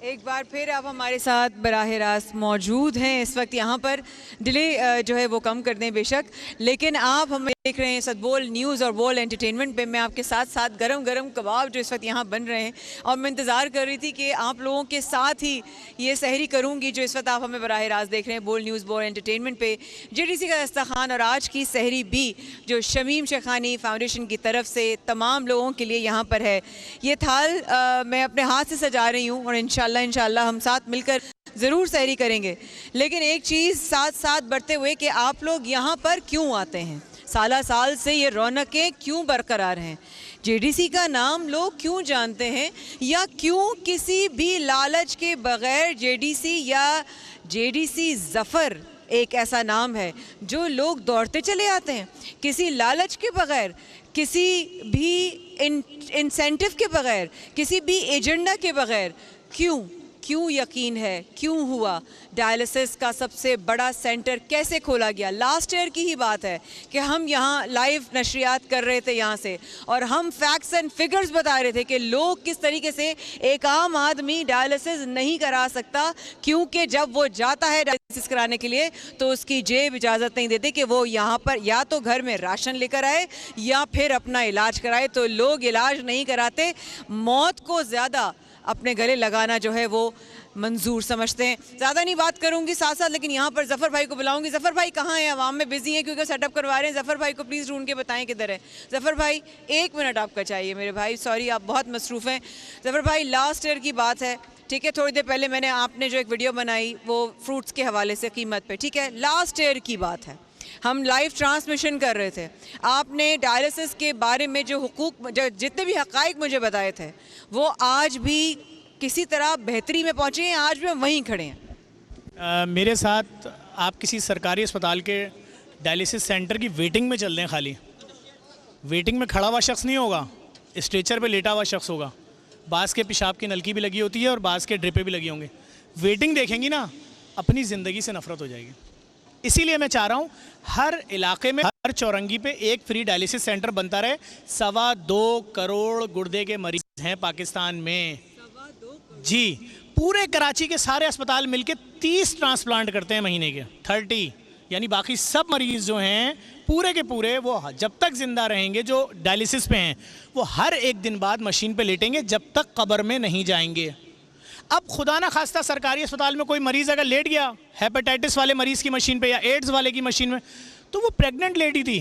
एक बार फिर आप हमारे साथ बराह रास्त मौजूद हैं। इस वक्त यहाँ पर डिले जो है वो कम कर दें बेशक, लेकिन आप हमें देख रहे हैं सदबोल न्यूज़ और बोल एंटरटेनमेंट पे। मैं आपके साथ साथ गरम गरम कबाब जो इस वक्त यहाँ बन रहे हैं, और मैं इंतज़ार कर रही थी कि आप लोगों के साथ ही ये सहरी करूँगी जो इस वक्त आप हमें बराह रास्त देख रहे हैं बोल न्यूज़ बोल एंटरटेनमेंट पे। JDC का दस्तरखान और आज की सहरी भी जो शमीम शेखानी फाउंडेशन की तरफ से तमाम लोगों के लिए यहाँ पर है। ये थाल मैं अपने हाथ से सजा रही हूँ और इंशाल्लाह हम साथ मिलकर ज़रूर सहरी करेंगे। लेकिन एक चीज़ साथ साथ बढ़ते हुए कि आप लोग यहाँ पर क्यों आते हैं, साला साल से ये रौनकें क्यों बरकरार हैं, JDC का नाम लोग क्यों जानते हैं, या क्यों किसी भी लालच के बग़ैर JDC या JDC ज़फ़र एक ऐसा नाम है जो लोग दौड़ते चले आते हैं, किसी लालच के बग़ैर, किसी भी इंसेंटिव के बग़ैर, किसी भी एजेंडा के बग़ैर। क्यों यकीन है, क्यों हुआ? डायलिसिस का सबसे बड़ा सेंटर कैसे खोला गया? लास्ट ईयर की ही बात है कि हम यहाँ लाइव नशरियात कर रहे थे यहाँ से, और हम फैक्ट्स एंड फिगर्स बता रहे थे कि लोग किस तरीके से एक आम आदमी डायलिसिस नहीं करा सकता, क्योंकि जब वो जाता है डायलिसिस कराने के लिए तो उसकी जेब इजाज़त नहीं देती कि वो यहाँ पर या तो घर में राशन लेकर आए या फिर अपना इलाज कराए। तो लोग इलाज नहीं कराते, मौत को ज़्यादा अपने गले लगाना जो है वो मंजूर समझते हैं। ज़्यादा नहीं बात करूंगी साथ साथ, लेकिन यहाँ पर ज़फ़र भाई को बुलाऊंगी। ज़फ़र भाई कहाँ हैं? आवाम में बिजी हैं क्योंकि सेटअप करवा रहे हैं। ज़फ़र भाई को प्लीज़ ढूंढ के बताएं किधर है। ज़फ़र भाई 1 मिनट आपका चाहिए मेरे भाई, सॉरी आप बहुत मसरूफ़ हैं। ज़फ़र भाई लास्ट ईयर की बात है, ठीक है, थोड़ी देर पहले मैंने आपने जो एक वीडियो बनाई वो फ्रूट्स के हवाले से कीमत पे, ठीक है, लास्ट ईयर की बात है, हम लाइव ट्रांसमिशन कर रहे थे। आपने डायलिसिस के बारे में जो हुकूक, जो जितने भी हक़ाइक़ मुझे बताए थे वो आज भी किसी तरह बेहतरी में पहुँचे हैं, आज भी हम वहीं खड़े हैं। मेरे साथ आप किसी सरकारी अस्पताल के डायलिसिस सेंटर की वेटिंग में चल रहे हैं। खाली वेटिंग में खड़ा हुआ शख्स नहीं होगा, स्ट्रेचर पे लेटा हुआ शख्स होगा। बाज़ के पेशाब की नलकी भी लगी होती है और बाज़ के ड्रिपें भी लगी होंगे। वेटिंग देखेंगी ना, अपनी ज़िंदगी से नफ़रत हो जाएगी। इसीलिए मैं चाह रहा हूँ हर इलाके में, हर चौरंगी पे एक फ्री डायलिसिस सेंटर बनता रहे। 2.25 करोड़ गुर्दे के मरीज़ हैं पाकिस्तान में जी। पूरे कराची के सारे अस्पताल मिलके 30 ट्रांसप्लांट करते हैं महीने के, 30, यानी बाकी सब मरीज़ जो हैं पूरे के पूरे वो जब तक ज़िंदा रहेंगे जो डायलिसिस पे हैं वो हर एक दिन बाद मशीन पे लेटेंगे जब तक कब्र में नहीं जाएंगे। अब खुदा ना खास्ता सरकारी अस्पताल में कोई मरीज़ अगर लेट गया हेपेटाइटिस वाले मरीज़ की मशीन पे या एड्स वाले की मशीन में, तो वो प्रेग्नेंट लेडी थी,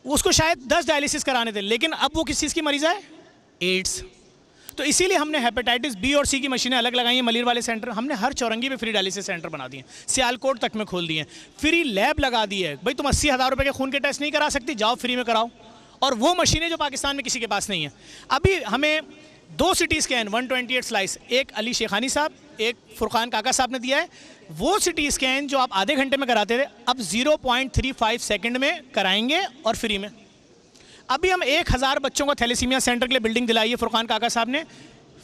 उसको शायद 10 डायलिसिस कराने थे, लेकिन अब वो किस चीज़ की मरीज़ है? एड्स। तो इसीलिए हमने हेपेटाइटिस बी और सी की मशीनें अलग लगाई हैं। मलिर वाले सेंटर हमने हर चौरंगी पे फ्री डायलिसिस सेंटर बना दिए, सियालकोट तक में खोल दिए हैं। फ्री लैब लगा दी है, भाई तुम 80,000 रुपये के खून के टेस्ट नहीं करा सकती, जाओ फ्री में कराओ। और वो मशीनें जो पाकिस्तान में किसी के पास नहीं है। अभी हमें 2 CT स्कैन 128 स्लाइस, एक अली शेखानी साहब, एक फुरकान काका साहब ने दिया है। वो CT स्कैन जो आप आधे घंटे में कराते थे अब 0.35 सेकेंड में कराएंगे और फ्री में। अभी हम 1000 बच्चों को थैलेसीमिया सेंटर के लिए बिल्डिंग दिलाई है फुरकान काका साहब ने,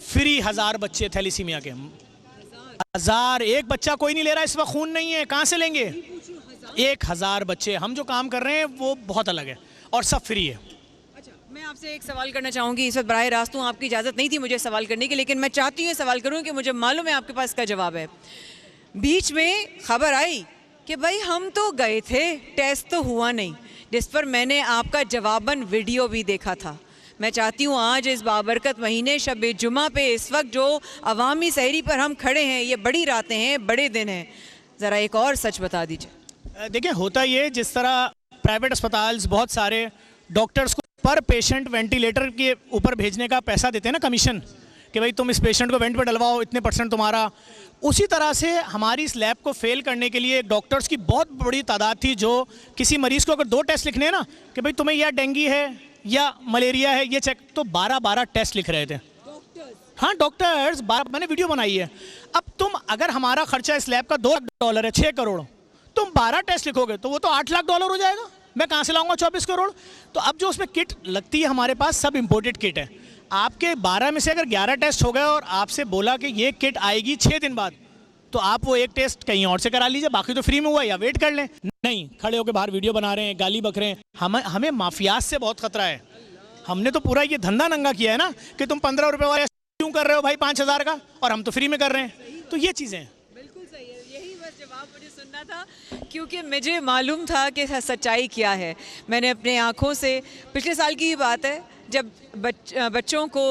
फ्री 1000 बच्चे थैलेसीमिया के। 1000, एक बच्चा कोई नहीं ले रहा इस वक्त, खून नहीं है, कहाँ से लेंगे? 1000 बच्चे। हम जो काम कर रहे हैं वो बहुत अलग है और सब फ्री है। अच्छा, मैं आपसे एक सवाल करना चाहूँगी। इस वक्त बराह रास्त हूँ, आपकी इजाज़त नहीं थी मुझे सवाल करने की, लेकिन मैं चाहती हूँ सवाल करूँ कि मुझे मालूम है आपके पास इसका जवाब है। बीच में खबर आई कि भाई हम तो गए थे, टेस्ट तो हुआ नहीं, जिस पर मैंने आपका जवाबन वीडियो भी देखा था। मैं चाहती हूँ आज इस बाबरकत महीने शब जुमा पे इस वक्त जो अवामी सहरी पर हम खड़े हैं, ये बड़ी रातें हैं, बड़े दिन हैं, ज़रा एक और सच बता दीजिए। देखिए होता ये, जिस तरह प्राइवेट अस्पताल बहुत सारे डॉक्टर्स को पर पेशेंट वेंटिलेटर के ऊपर भेजने का पैसा देते हैं ना, कमीशन, कि भाई तुम इस पेशेंट को वेंट पे डलवाओ, इतने % तुम्हारा। उसी तरह से हमारी इस लैब को फेल करने के लिए डॉक्टर्स की बहुत बड़ी तादाद थी जो किसी मरीज़ को अगर 2 टेस्ट लिखने हैं ना कि भाई तुम्हें या डेंगू है या मलेरिया है ये चेक, तो 12-12 टेस्ट लिख रहे थे। हाँ डॉक्टर्स, मैंने वीडियो बनाई है। अब तुम अगर हमारा खर्चा इस लैब का $2 है, 6 करोड़, तुम 12 टेस्ट लिखोगे तो वो तो $8 लाख हो जाएगा। मैं कहाँ से लाऊंगा 24 करोड़? तो अब जो उसमें किट लगती है हमारे पास सब इम्पोर्टेड किट है। आपके 12 में से अगर 11 टेस्ट हो गए और आपसे बोला कि ये किट आएगी 6 दिन बाद, तो आप वो एक टेस्ट कहीं और से करा लीजिए, बाकी तो फ्री में हुआ, या वेट कर लें। नहीं, खड़े होकर बाहर वीडियो बना रहे हैं, गाली बक रहे हैं। हमें माफियाज से बहुत खतरा है। हमने तो पूरा ये धंधा नंगा किया है ना कि तुम 15 रुपये वाले क्यों कर रहे हो भाई 5,000 का, और हम तो फ्री में कर रहे हैं। तो ये चीज़ें हैं। बिल्कुल सही है, यही बस जवाब मुझे सुनना था, क्योंकि मुझे मालूम था कि सच्चाई क्या है। मैंने अपने आँखों से, पिछले साल की ही बात है, जब बच्चों को,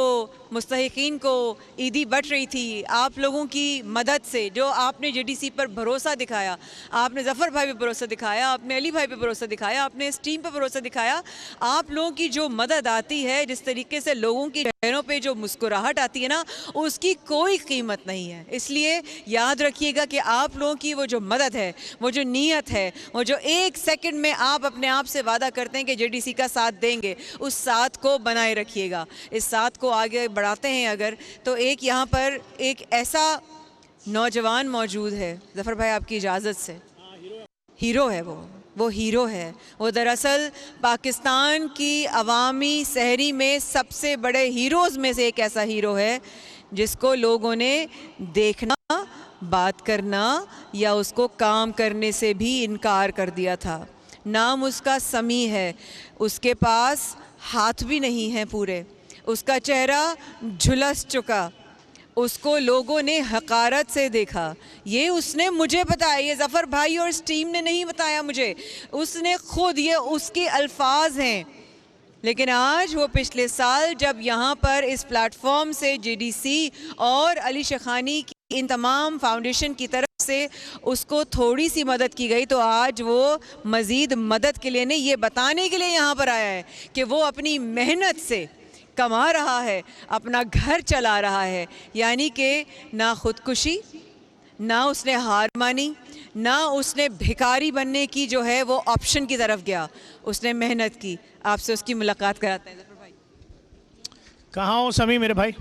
मुस्तहिकीन को ईदी बट रही थी, आप लोगों की मदद से, जो आपने जेडीसी पर भरोसा दिखाया, आपने ज़फ़र भाई पे भरोसा दिखाया, आपने अली भाई पे भरोसा दिखाया, आपने इस टीम पे भरोसा दिखाया, आप लोगों की जो मदद आती है, जिस तरीके से लोगों की चेहरों पे जो मुस्कुराहट आती है ना, उसकी कोई कीमत नहीं है। इसलिए याद रखिएगा कि आप लोगों की वो जो मदद है, वो जो नीयत है, वो जो एक सेकंड में आप अपने आप से वादा करते हैं कि जेडीसी का साथ देंगे, उस साथ को बनाए रखिएगा। इस साथ को आगे बढ़ाते हैं अगर, तो एक यहाँ पर एक ऐसा नौजवान मौजूद है, ज़फ़र भाई आपकी इजाज़त से, हीरो है वो हीरो है। वो दरअसल पाकिस्तान की अवामी सहरी में सबसे बड़े हीरोज़ में से एक ऐसा हीरो है जिसको लोगों ने देखना, बात करना या उसको काम करने से भी इनकार कर दिया था। नाम उसका समी है, उसके पास हाथ भी नहीं हैं पूरे, उसका चेहरा झुलस चुका, उसको लोगों ने हकारत से देखा। ये उसने मुझे बताया, ये ज़फ़र भाई और इस टीम ने नहीं बताया मुझे, उसने खुद, ये उसके अल्फाज हैं। लेकिन आज वो पिछले साल जब यहाँ पर इस प्लेटफॉर्म से जेडीसी और अली शेखानी की इन तमाम फाउंडेशन की तरफ से उसको थोड़ी सी मदद की गई, तो आज वो मज़ीद मदद के लिए नहीं, ये बताने के लिए यहाँ पर आया है कि वो अपनी मेहनत से कमा रहा है, अपना घर चला रहा है। यानी कि ना खुदकुशी, ना उसने हार मानी, ना उसने भिखारी बनने की जो है वो ऑप्शन की तरफ गया, उसने मेहनत की। आपसे उसकी मुलाकात कराते हैं ज़फ़र भाई। कहाँ हो समी मेरे भाई?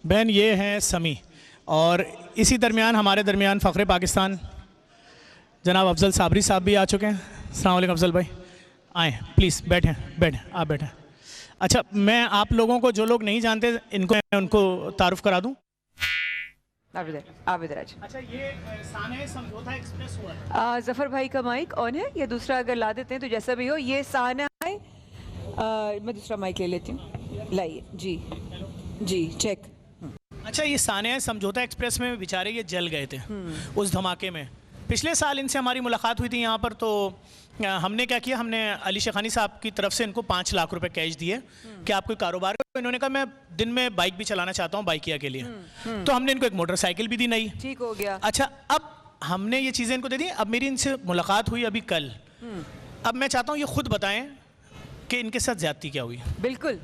बहन ये हैं समी, और इसी दरमियान हमारे दरमियान फ़ख्र पाकिस्तान जनाब अफजल साबरी साहब भी आ चुके हैं। अस्सलाम वालेकुम अफजल भाई, आएँ प्लीज़, बैठें आप बैठें। अच्छा, मैं आप लोगों को, जो लोग नहीं जानते, उनको तारुफ करा दूँ। आप इधर आज। अच्छा, ये साने समझौता एक्सप्रेस हुआ है। ज़फ़र भाई का माइक ऑन है, या दूसरा अगर ला देते हैं तो जैसा भी हो। ये साना है, मैं दूसरा माइक ले लेती हूँ, लाइए जी चेक। अच्छा, ये साने समझौता एक्सप्रेस में बेचारे ये जल गए थे उस धमाके में। पिछले साल इनसे हमारी मुलाकात हुई थी यहाँ पर, तो हमने क्या किया, हमने अली शेखानी साहब की तरफ से इनको 5 लाख रुपए कैश दिए कि आप कोई कारोबार करो। इन्होंने कहा मैं दिन में बाइक भी चलाना चाहता हूँ बाइकिया के लिए, तो हमने इनको एक मोटरसाइकिल भी दी, नई। ठीक हो गया। अच्छा, अब हमने ये चीज़ें इनको दे दी। अब मेरी इनसे मुलाकात हुई अभी कल, अब मैं चाहता हूँ ये खुद बताएं कि इनके साथ ज्यादती क्या हुई। बिल्कुल।